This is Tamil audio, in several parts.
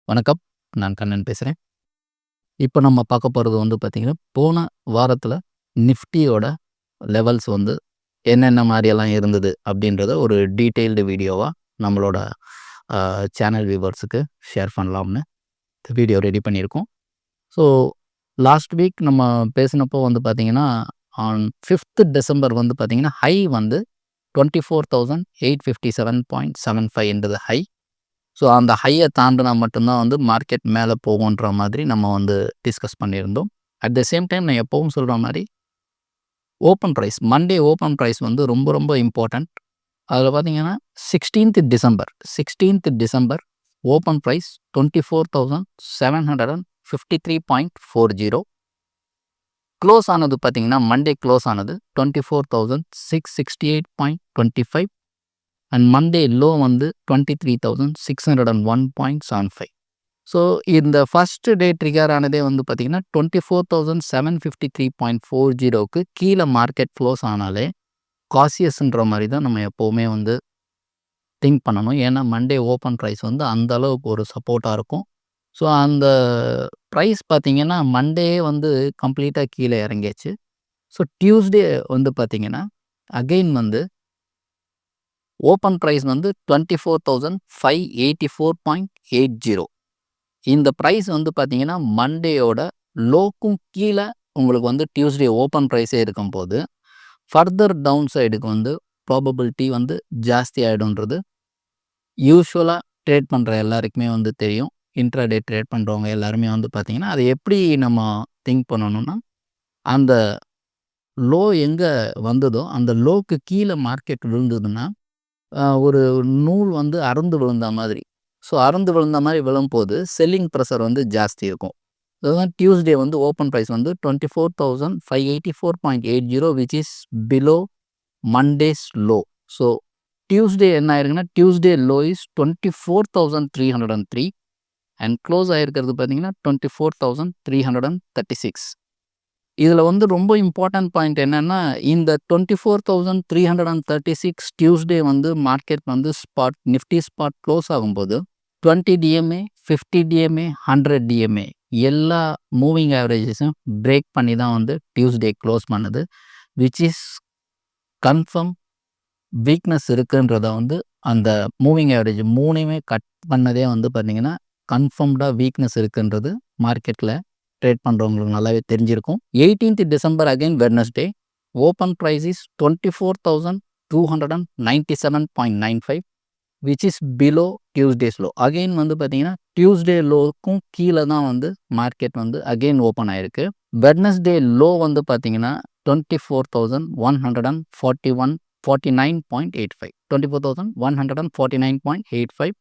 வணக்கம். நான் கண்ணன் பேசுறேன். இப்ப நம்ம பார்க்க போறது வந்து பார்த்தீங்கன்னா, போன வாரத்தில நிஃப்டியோட லெவல்ஸ் வந்து என்னென்ன மாரியெல்லாம் இருந்தது அப்படின்றத ஒரு டீட்டெயில்டு வீடியோவா நம்மளோட அ சேனல் வியூவர்ஸுக்கு ஷேர் பண்ணலாம்னு வீடியோ ரெடி பண்ணியிருக்கோம். ஸோ லாஸ்ட் வீக் நம்ம பேசினப்போ வந்து பார்த்தீங்கன்னா, ஆன் 5த் டிசம்பர் வந்து பார்த்தீங்கன்னா, ஹை வந்து 24,857.75 ஹை. ஸோ அந்த ஹையை தாண்டினா மட்டும்தான் வந்து மார்க்கெட் மேலே போகுன்ற மாதிரி நம்ம வந்து டிஸ்கஸ் பண்ணியிருந்தோம். அட் த சேம் டைம் நான் எப்பவும் சொல்கிற மாதிரி open price Monday open price வந்து ரொம்ப ரொம்ப இம்பார்ட்டண்ட். அதில் பார்த்தீங்கன்னா 16th December open price 24,753.40. Close ஆனது பார்த்தீங்கன்னா மண்டே க்ளோஸ் ஆனது 24,668.25 அண்ட் மண்டே லோ வந்து 23,601.75. ஸோ இந்த ஃபஸ்ட்டு டே ட்ரிகர் ஆனதே வந்து பார்த்தீங்கன்னா 24,753.40க்கு கீழே மார்க்கெட் க்ளோஸ் ஆனாலே காசியஸ்ன்ற மாதிரி தான் நம்ம எப்போவுமே வந்து திங்க் பண்ணணும். ஏன்னா மண்டே ஓப்பன் ப்ரைஸ் வந்து அந்த அளவுக்கு ஒரு சப்போர்ட்டாக இருக்கும். ஸோ அந்த ப்ரைஸ் பார்த்தீங்கன்னா மண்டே வந்து கம்ப்ளீட்டாக கீழே இறங்கியாச்சு. ஸோ டியூஸ்டே வந்து பார்த்தீங்கன்னா அகெயின் வந்து ஓப்பன் ப்ரைஸ் வந்து 24,584.80. இந்த ப்ரைஸ் வந்து பார்த்தீங்கன்னா மண்டேயோட லோக்கும் கீழே உங்களுக்கு வந்து டியூஸ்டே ஓப்பன் ப்ரைஸே இருக்கும்போது ஃபர்தர் டவுன் சைடுக்கு வந்து ப்ராபபிலிட்டி வந்து ஜாஸ்தி ஆகிடும்ன்றது யூஸ்வலாக ட்ரேட் பண்ணுற எல்லாருக்குமே வந்து தெரியும். இன்ட்ராடே ட்ரேட் பண்ணுறவங்க எல்லாருமே வந்து பார்த்தீங்கன்னா அதை எப்படி நம்ம திங்க் பண்ணணும்னா, அந்த லோ எங்கே வந்ததோ அந்த லோக்கு கீழே மார்க்கெட் விழுந்ததுன்னா ஒரு நூல் வந்து அறுந்து விழுந்த மாதிரி. ஸோ அறுந்து விழுந்த மாதிரி விழும்போது செல்லிங் ப்ரெஷர் வந்து ஜாஸ்தி இருக்கும். அதுதான் டியூஸ்டே வந்து ஓப்பன் ப்ரைஸ் வந்து 24,584.80 which is below Monday's low. So Tuesday என்ன ஆயிருக்குன்னா Tuesday low is 24,303 and close ஆகிருக்கிறது பார்த்தீங்கன்னா 24,336. இதில் வந்து ரொம்ப இம்பார்ட்டன்ட் பாயிண்ட் என்னென்னா, இந்த 24,336 டியூஸ்டே வந்து மார்க்கெட் வந்து நிஃப்டி ஸ்பாட் க்ளோஸ் ஆகும்போது 20 டிஎம்ஏ 50 டிஎம்ஏ 100 டிஎம்ஏ எல்லா மூவிங் ஆவரேஜஸும் பிரேக் பண்ணி தான் வந்து டியூஸ்டே க்ளோஸ் பண்ணுது. விச் இஸ் கன்ஃபார்ம் வீக்னஸ் இருக்குன்றத வந்து அந்த மூவிங் ஆவரேஜ் மூணையுமே கட் பண்ணதே வந்து பார்த்தீங்கன்னா கன்ஃபார்ம்டாக வீக்னஸ் இருக்குன்றது மார்க்கெட்டில் ட்ரேட் பண்ணுறவங்களுக்கு நல்லாவே தெரிஞ்சிருக்கும். 18th December again Wednesday open price is 24,297.95 which is below Tuesday's low. Again வந்து பார்த்தீங்கன்னா டியூஸ்டே லோக்கும் கீழே தான் வந்து மார்க்கெட் வந்து அகெயின் ஓப்பன் ஆயிருக்கு. வெட்னஸ்டே லோ வந்து பார்த்தீங்கன்னா 24,149.85 24,149.85.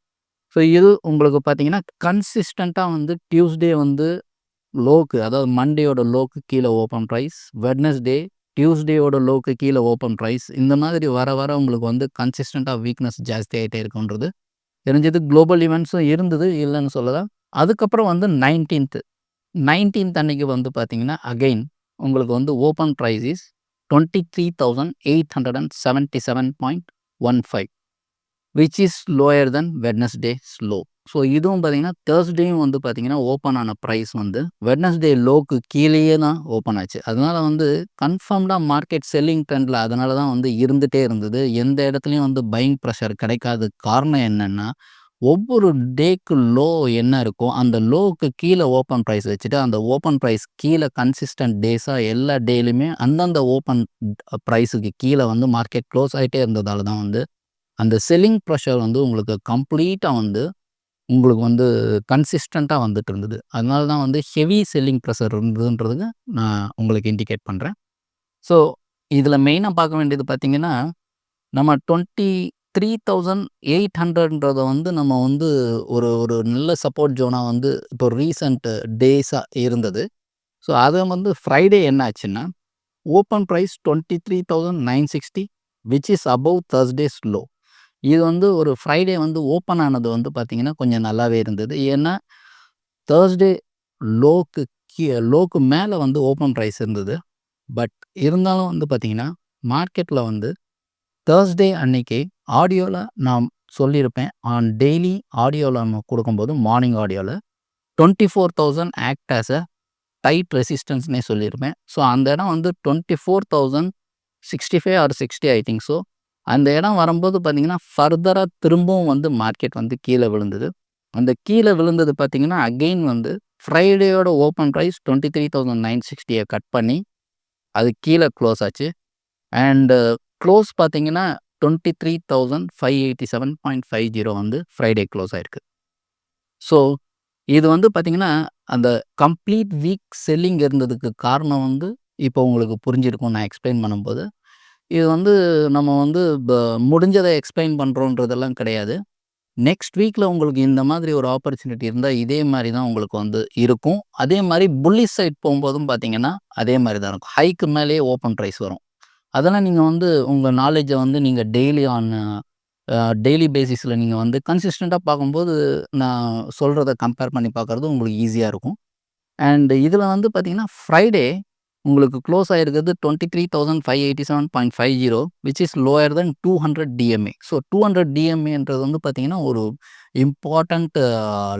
ஸோ இது உங்களுக்கு பார்த்தீங்கன்னா கன்சிஸ்டண்ட்டாக வந்து டியூஸ்டே வந்து லோக்கு, அதாவது மண்டேயோட லோக்கு கீழே ஓப்பன் ப்ரைஸ், வெட்னஸ்டே டியூஸ்டேயோட லோக்கு கீழே ஓப்பன் ப்ரைஸ், இந்த மாதிரி வர வர உங்களுக்கு வந்து கன்சிஸ்டண்ட்டாக வீக்னஸ் ஜாஸ்தி ஆகிட்டே இருக்குன்றது தெரிஞ்சது. குளோபல் ஈவெண்ட்ஸும் இருந்தது, இல்லைன்னு சொல்லலை. அதுக்கப்புறம் வந்து 19th அன்னைக்கு வந்து பார்த்தீங்கன்னா அகெயின் உங்களுக்கு வந்து open price is 23,877.15 which is lower then Wednesday's low. So இதுவும் பார்த்தீங்கன்னா தேர்ஸ்டேயும் வந்து பார்த்தீங்கன்னா ஓப்பன் ஆன ப்ரைஸ் வந்து வெட்னஸ்டே லோக்கு கீழேயே தான் ஓப்பன் ஆச்சு. அதனால் வந்து கன்ஃபார்ம்டாக மார்க்கெட் செல்லிங் ட்ரெண்டில் அதனால தான் வந்து இருந்துகிட்டே இருந்தது. எந்த இடத்துலையும் வந்து பையிங் ப்ரெஷர் கிடைக்காத காரணம் என்னென்னா, ஒவ்வொரு டேக்கு லோ என்ன இருக்கோ அந்த லோவுக்கு கீழே ஓப்பன் ப்ரைஸ் வச்சுட்டு அந்த ஓப்பன் ப்ரைஸ் கீழே கன்சிஸ்டன்ட் டேஸாக எல்லா டேலையுமே அந்தந்த ஓப்பன் ப்ரைஸுக்கு கீழே வந்து மார்க்கெட் க்ளோஸ் ஆகிட்டே இருந்ததால் தான் வந்து அந்த செல்லிங் ப்ரெஷர் வந்து உங்களுக்கு கம்ப்ளீட்டாக வந்து உங்களுக்கு வந்து கன்சிஸ்டண்ட்டாக வந்துட்டு இருந்தது. அதனால தான் வந்து ஹெவி செல்லிங் ப்ரெஷர் இருந்ததுன்றதுக்கு நான் உங்களுக்கு இண்டிகேட் பண்ணுறேன். ஸோ இதில் மெயினாக பார்க்க வேண்டியது பார்த்திங்கன்னா, நம்ம 23,800ன்றதை வந்து நம்ம வந்து ஒரு ஒரு நல்ல சப்போர்ட் ஜோனாக வந்து இப்போ ரீசன்ட் டேஸாக இருந்தது. ஸோ அதை வந்து ஃப்ரைடே என்ன ஆச்சுன்னா open price 23,960 which is above Thursday's low. இது வந்து ஒரு ஃப்ரைடே வந்து ஓப்பன் ஆனது வந்து பார்த்திங்கன்னா கொஞ்சம் நல்லாவே இருந்தது. ஏன்னா தேர்ஸ்டே லோக்கு மேலே வந்து ஓப்பன் ப்ரைஸ் இருந்தது. பட் இருந்தாலும் வந்து பார்த்திங்கன்னா மார்க்கெட்டில் வந்து தேர்ஸ்டே அன்னைக்கு ஆடியோவில் நான் சொல்லியிருப்பேன். டெய்லி ஆடியோவில் நம்ம கொடுக்கும்போது மார்னிங் ஆடியோவில் 24,000 ஆக்ட் ஆஸ் அ டைட் ரெசிஸ்டன்ஸ்னே சொல்லியிருப்பேன். ஸோ அந்த இடம் வந்து 24,065 ஆர் 60 ஐ திங்க் ஸோ. அந்த இடம் வரும்போது பார்த்தீங்கன்னா ஃபர்தராக திரும்பவும் வந்து மார்க்கெட் வந்து கீழே விழுந்தது. அந்த கீழே விழுந்தது பார்த்தீங்கன்னா அகெயின் வந்து ஃப்ரைடேயோட ஓப்பன் ப்ரைஸ் 23,960 கட் பண்ணி அது கீழே க்ளோஸ் ஆச்சு. அண்ட் க்ளோஸ் பார்த்தீங்கன்னா 23,587.50 வந்து ஃப்ரைடே க்ளோஸ் ஆயிருக்கு. ஸோ இது வந்து பார்த்தீங்கன்னா அந்த கம்ப்ளீட் வீக் செல்லிங் இருந்ததுக்கு காரணம் வந்து இப்போ உங்களுக்கு புரிஞ்சிருக்கும் நான் எக்ஸ்பிளைன் பண்ணும்போது. இது வந்து நம்ம வந்து முடிஞ்சதை எக்ஸ்பிளைன் பண்ணுறோன்றதெல்லாம் கிடையாது. நெக்ஸ்ட் வீக்கில் உங்களுக்கு இந்த மாதிரி ஒரு ஆப்பர்ச்சுனிட்டி இருந்தால் இதே மாதிரி தான் உங்களுக்கு வந்து இருக்கும். அதே மாதிரி புல்லிஷ் சைட் போகும்போதும் பார்த்தீங்கன்னா அதே மாதிரி தான் இருக்கும். ஹைக்கு மேலேயே ஓப்பன் ப்ரைஸ் வரும். அதெல்லாம் நீங்கள் வந்து உங்கள் நாலேஜை வந்து நீங்கள் டெய்லி பேசிஸில் நீங்கள் வந்து கன்சிஸ்டண்ட்டாக பார்க்கும்போது நான் சொல்கிறத கம்பேர் பண்ணி பார்க்குறது உங்களுக்கு ஈஸியாக இருக்கும். அண்ட் இதில் வந்து பார்த்தீங்கன்னா ஃப்ரைடே உங்களுக்கு க்ளோஸ் ஆகிருக்கிறது 23,587.50 which is lower then 200 DMA. So 200 DMAன்றது வந்து பார்த்தீங்கன்னா ஒரு இம்பார்ட்டண்ட்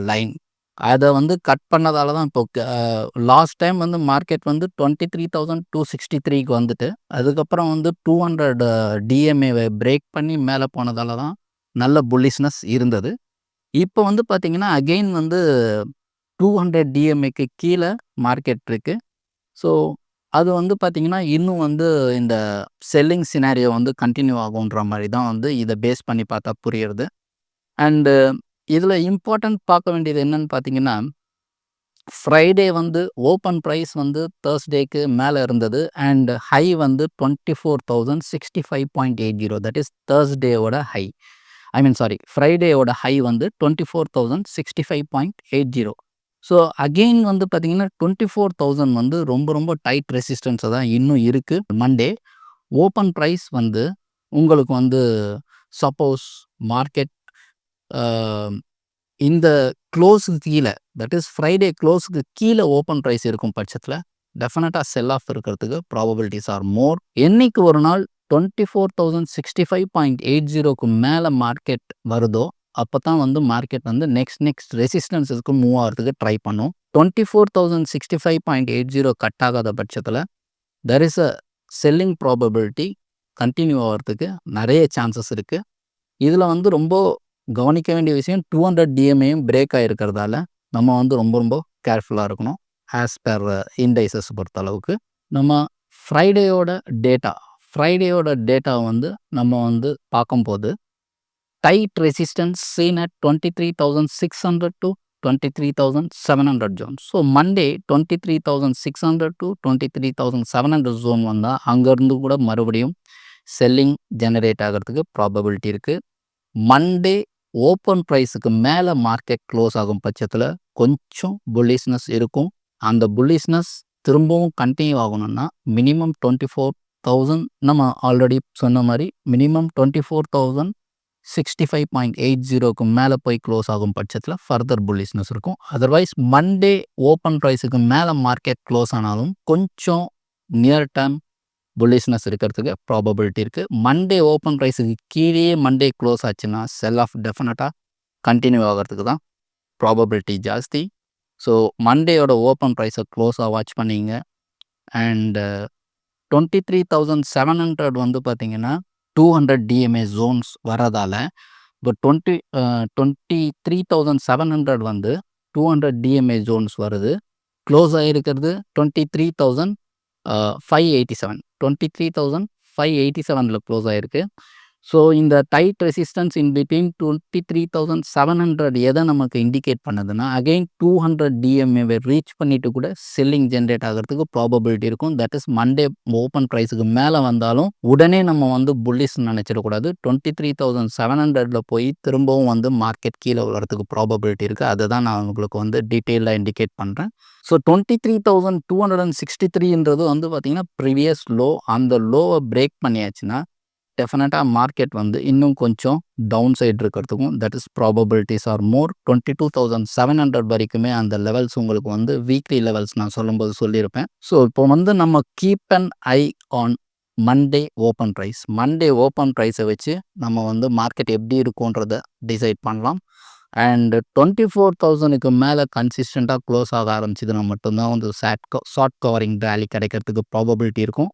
லைன். அதை வந்து கட் பண்ணதால தான் இப்போ லாஸ்ட் டைம் வந்து மார்க்கெட் வந்து 23,263க்கு வந்துட்டு அதுக்கப்புறம் வந்து 200 DMAவை பிரேக் பண்ணி மேலே போனதால தான் நல்ல புல்லிஷ்னஸ் இருந்தது. இப்போ வந்து பார்த்தீங்கன்னா அகெயின் வந்து 200 DMAக்கு கீழே மார்க்கெட் இருக்குது. ஸோ அது வந்து பார்த்தீங்கன்னா இன்னும் வந்து இந்த செல்லிங் சினாரியோ வந்து கண்டினியூ ஆகுன்ற மாதிரி தான் வந்து இதை பேஸ் பண்ணி பார்த்தா புரியுறது. அண்டு இதில் இம்பார்ட்டன்ட் பார்க்க வேண்டியது என்னன்னு பார்த்தீங்கன்னா ஃப்ரைடே வந்து ஓப்பன் ப்ரைஸ் வந்து தேர்ஸ்டேக்கு மேலே இருந்தது. அண்ட் ஹை வந்து 24,065.80 தட் இஸ் தேர்ஸ்டேவோட ஹை. ஃப்ரைடேயோட ஹை வந்து 24,065.80. ஸோ அகெயின் வந்து பார்த்தீங்கன்னா 24,000 வந்து ரொம்ப ரொம்ப டைட் ரெசிஸ்டன்ஸாக தான் இன்னும் இருக்குது. மண்டே ஓப்பன் ப்ரைஸ் வந்து உங்களுக்கு வந்து சப்போஸ் மார்க்கெட் இந்த க்ளோஸுக்கு கீழே தட் இஸ் ஃப்ரைடே க்ளோஸுக்கு கீழே ஓப்பன் ப்ரைஸ் இருக்கும் பட்சத்தில் டெஃபினட்டாக செல் ஆஃப் இருக்கிறதுக்கு ப்ராபபிலிட்டிஸ் ஆர் மோர். என்னைக்கு ஒரு நாள் 24,065.80க்கு மேலே மார்க்கெட் வருதோ அப்போ தான் வந்து மார்க்கெட் வந்து நெக்ஸ்ட் ரெசிஸ்டன்ஸுக்கு மூவ் ஆகிறதுக்கு ட்ரை பண்ணும். 24,065.80 கட் ஆகாத பட்சத்தில் there is a selling probability continue ஆகிறதுக்கு நிறைய சான்சஸ் இருக்குது. இதில் வந்து ரொம்ப கவனிக்க வேண்டிய விஷயம் 200 DMAயும் பிரேக் ஆகிருக்கிறதால நம்ம வந்து ரொம்ப ரொம்ப கேர்ஃபுல்லாக இருக்கணும். ஆஸ் பர் இண்டைசஸ் பொறுத்தளவுக்கு நம்ம ஃப்ரைடேயோட டேட்டா வந்து நம்ம வந்து பார்க்கும்போது tight resistance seen at 23,600 to 23,700 zone. So Monday 23,600 to 23,700 zone வந்தால் அங்கேருந்து கூட மறுபடியும் செல்லிங் ஜெனரேட் ஆகிறதுக்கு ப்ராபபிலிட்டி இருக்குது. மண்டே ஓப்பன் ப்ரைஸுக்கு மேலே மார்க்கெட் க்ளோஸ் ஆகும் பட்சத்தில் கொஞ்சம் புல்லிஷ்னஸ் இருக்கும். அந்த புல்லிஷ்னஸ் திரும்பவும் கண்டினியூ ஆகணும்னா மினிமம் 24,000 நம்ம ஆல்ரெடி சொன்ன மாதிரி மினிமம் 24,065.80க்கு மேலே போய் க்ளோஸ் ஆகும் பட்சத்தில் ஃபர்தர் புல்லிஷ்னஸ் இருக்கும். அதர்வைஸ் மண்டே ஓப்பன் ப்ரைஸுக்கு மேலே மார்க்கெட் க்ளோஸ் ஆனாலும் கொஞ்சம் நியர் டேர்ம் புல்லிஷ்னஸ் இருக்கிறதுக்கு ப்ராபபிலிட்டி இருக்குது. மண்டே ஓப்பன் ப்ரைஸுக்கு கீழே மண்டே க்ளோஸ் ஆச்சுன்னா செல் ஆஃப் டெஃபினட்டாக கண்டினியூ ஆகிறதுக்கு தான் ப்ராபபிலிட்டி ஜாஸ்தி. ஸோ மண்டேயோட ஓப்பன் ப்ரைஸை க்ளோஸாக வாட்ச் பண்ணிங்க. அண்டு 23,700 வந்து பார்த்திங்கன்னா 200 DMA ஜோன்ஸ் வரதால் இப்போ 23,700 வந்து 200 DMA ஜோன்ஸ் வருது. க்ளோஸ் ஆகிருக்கிறது 23,587 க்ளோஸ் ஆகிருக்கு. ஸோ இந்த டைட் ரெசிஸ்டன்ஸ் இன் பிட்வீன் 23,700 எதை நமக்கு இண்டிகேட் பண்ணுதுன்னா அகெயின் 200 DMAவை ரீச் பண்ணிட்டு கூட செல்லிங் ஜென்ரேட் ஆகிறதுக்கு ப்ராபபிலிட்டி இருக்கும். தட் இஸ் மண்டே ஓப்பன் ப்ரைஸுக்கு மேலே வந்தாலும் உடனே நம்ம வந்து புல்லிஷ் நினச்சிடக்கூடாது. 23,700 போய் திரும்பவும் வந்து மார்க்கெட் கீழே வர்றதுக்கு ப்ராபபிலிட்டி இருக்குது. அதை தான் நான் உங்களுக்கு வந்து டீட்டெயிலாக இண்டிகேட் பண்ணுறேன். ஸோ 23,263ன்றது வந்து பார்த்திங்கன்னா ப்ரீவியஸ் லோ. அந்த லோவை பிரேக் பண்ணியாச்சுன்னா டெஃபினட்டாக மார்க்கெட் வந்து இன்னும் கொஞ்சம் டவுன் சைடு இருக்கிறதுக்கும் தட் இஸ் ப்ராபபிலிட்டிஸ் ஆர் மோர். 22,700 வரைக்குமே அந்த லெவல்ஸ் உங்களுக்கு வந்து வீக்லி லெவல்ஸ் நான் சொல்லும்போது சொல்லியிருப்பேன். ஸோ இப்போ வந்து நம்ம keep an eye on Monday open price. Monday open ப்ரைஸை வச்சு நம்ம வந்து மார்க்கெட் எப்படி இருக்குன்றத டிசைட் பண்ணலாம். அண்ட் 24,000க்கு மேலே கன்சிஸ்டண்ட்டாக க்ளோஸ் ஆக ஆரம்பிச்சதுன்னா மட்டும்தான் வந்து ஷார்ட் கவரிங் ரேலி கிடைக்கிறதுக்கு ப்ராபபிலிட்டி இருக்கும்.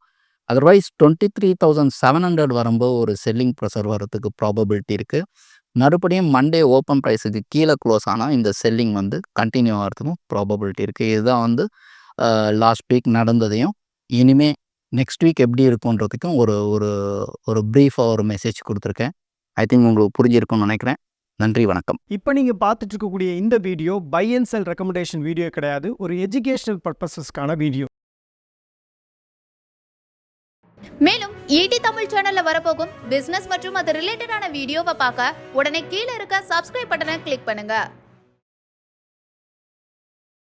அதர்வைஸ் 23,700 வரும்போது ஒரு செல்லிங் ப்ரெஷர் வரதுக்கு ப்ராபபிலிட்டி இருக்குது. மறுபடியும் மண்டே ஓப்பன் ப்ரைஸுக்கு கீழே க்ளோஸ் ஆனால் இந்த செல்லிங் வந்து கண்டினியூ ஆகிறதுக்கும் ப்ராபபிலிட்டி இருக்குது. இதுதான் வந்து லாஸ்ட் வீக் நடந்ததையும் இனிமே நெக்ஸ்ட் வீக் எப்படி இருக்குன்றதுக்கும் ஒரு ஒரு ஒரு ப்ரீஃபாக ஒரு மெசேஜ் கொடுத்துருக்கேன். ஐ திங்க் உங்களுக்கு புரிஞ்சிருக்கும்னு நினைக்கிறேன். நன்றி, வணக்கம். இப்போ நீங்கள் பார்த்துட்டு இருக்கக்கூடிய இந்த video by and sell recommendation video கிடையாது, ஒரு எஜுகேஷனல் பர்பஸஸ்க்கான வீடியோ. மேலும் ஈடி தமிழ் சேனல்ல வரப்போகும் பிசினஸ் மற்றும் அது ரிலேட்டடான வீடியோவை பார்க்க உடனே கீழே இருக்க சப்ஸ்கிரைப் பட்டனை கிளிக் பண்ணுங்க.